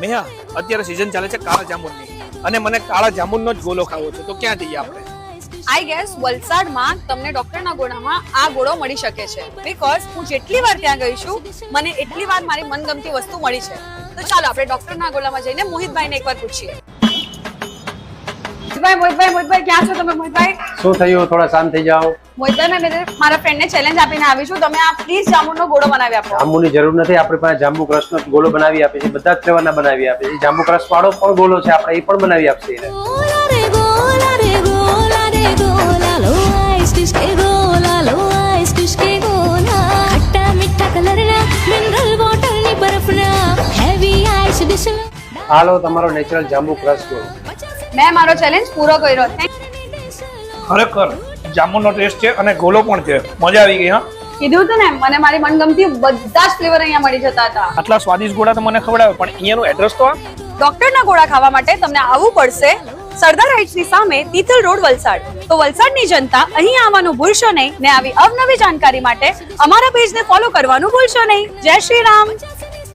મેહા, અત્યારે સીઝન ચાલે છે કાળા જાંબુની અને મને કાળા જાંબુનો જ ગોળો ખાવો છે. તો ક્યાં જઈએ આપણે? આઈ ગેસ વલસાડમાં તમને ડોક્ટરના ગોળામાં આ ગોળો મળી શકે છે. બીકોઝ હું જેટલી વાર ત્યાં ગઈ છું મને એટલી વાર મારી મનગમતી વસ્તુ મળી છે. તો ચાલો આપણે ડોક્ટરના ગોળામાં જઈને મોહિતભાઈને એકવાર પૂછીએ. મોહિતભાઈ ક્યાં છો તમે? મોહિતભાઈ શું થયું? થોડા શાંત થઈ જાઓ. મોહિતભાઈ મેં મારા ફ્રેન્ડને ચેલેન્જ આપીને આવી છું. તમે આ પ્લીઝ જાંબુનો ગોળો બનાવી આપો. જાંબુની જરૂર નથી, આપણી પાસે જાંબુ ક્રશનો ગોળો બનાવી આપે છે. બધા જ ફ્લેવરના બનાવી આપે છે. જાંબુ ક્રશ વાળો પણ ગોળો છે, આપણે એ પણ બનાવી આપશે. હાલો તમારો નેચરલ જાંબુ ક્રશ ગોળો. મેં મારો ચેલેન્જ પૂરો કર્યો. ખરેખર જાંબુનો ટેસ્ટ છે અને ગોળો પણ છે. મજા આવી ગઈ. હા, કીધું હતું ને, મને મારી મનગમતી બધા જ ફ્લેવર અહીંયા મળી જતા હતા. આટલા સ્વાદિષ્ટ ગોળા તો મને ખવડાવે, પણ અહીંયાનું એડ્રેસ તો ડોક્ટરના ગોળા ખાવા માટે તમને આવવું પડશે સરદાર હાઇટ્સની સામે તિથલ રોડ, વલસાડ. તો વલસાડની જનતા અહીં આવવાનું ભૂલશો નહીં ને આવી અવનવી જાણકારી માટે અમારા પેજને ફોલો કરવાનું ભૂલશો નહીં. જય શ્રી રામ.